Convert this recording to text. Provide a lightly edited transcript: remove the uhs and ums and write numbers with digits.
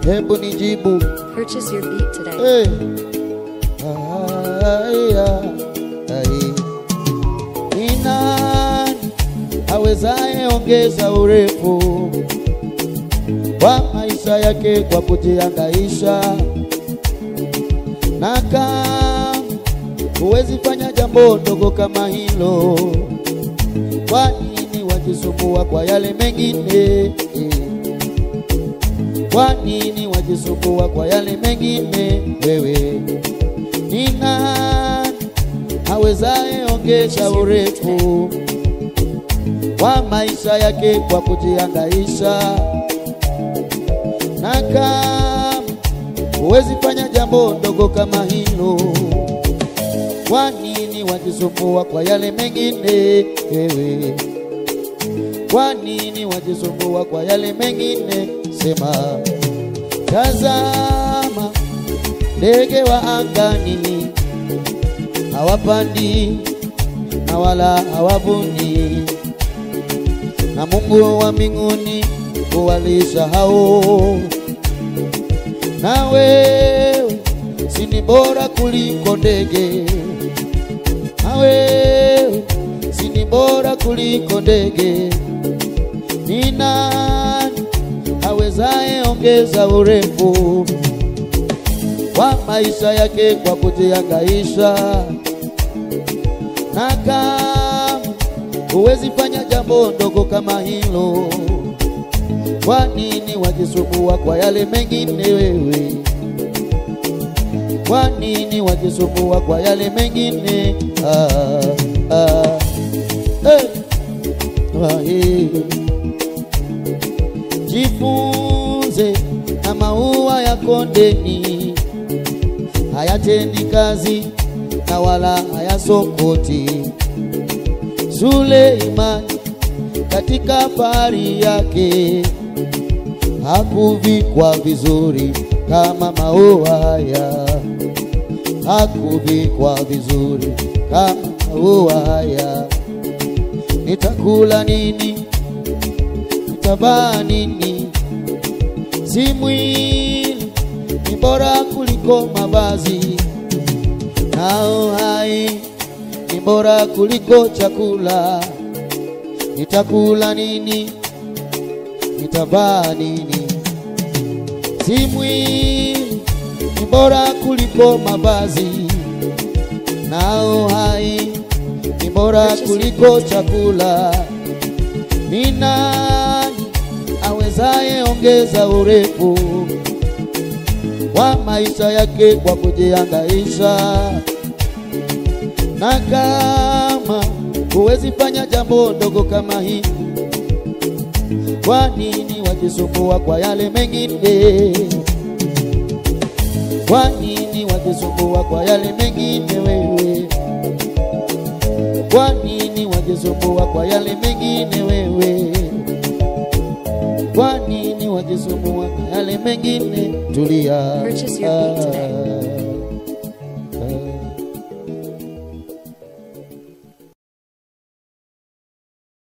Hebu nijibu. Purchase your beat today. Hey. Ni nani awezaye ongeza urefu wa maisha yake kwa kujihangaisha? Na kama huwezi fanya jambo dogo kama hilo, kwa nini wajisumbua kwa yale mengine? Kwa nini wajisumbua kwa yale mengine? Wewe ni nani awezaye ongeza urefu wa maisha yake kwa kujihangaisha? Na kama huwezi fanya jambo dogo kama hilo, kwa nini wajisumbua kwa yale mengine? Wewe kwa nini wajisumbua kwa yale mengine? Sema, tazama ndege wa angani, hawapandi na wala hawavuni, na Mungu wa mbinguni huwalisha hao. Na wewe si ni bora kuliko ndege? Na wewe si ni bora kuliko ndege? Ni nani awezaye ongeza urefu wa maisha yake kwa kujihangaisha? Na kama huwezi fanya jambo ndogo kama hilo, kwa nini wajisumbua kwa yale mengine? Wewe kwa nini wajisumbua kwa yale mengine? Jifunze na maua ya kondeni, hayatendi kazi na wala hayasokoti. Suleimani katika fahari yake hakuvikwa vizuri kama maua haya, hakuvikwa vizuri kama maua haya. Nitakula nini? Nitavaa nini? Si mwili ni bora kuliko mavazi, na uhai ni bora kuliko chakula. Nitakula nini? Nitavaa nini? Si mwili ni bora kuliko mavazi, na uhai ni bora kuliko chakula. Ni nani awezaye ongeza urefu wa maisha yake kwa kujihangaisha? Na kama huwezi fanya jambo dogo kama hili, kwa nini wajisumbua kwa yale mengine? Kwa nini wajisumbua kwa yale mengine? Wewe kwa nini wajisumbua kwa yale mengine? Wewe kwa nini wajisumbua kwa yale mengine? Tulia. Purchase your beat today.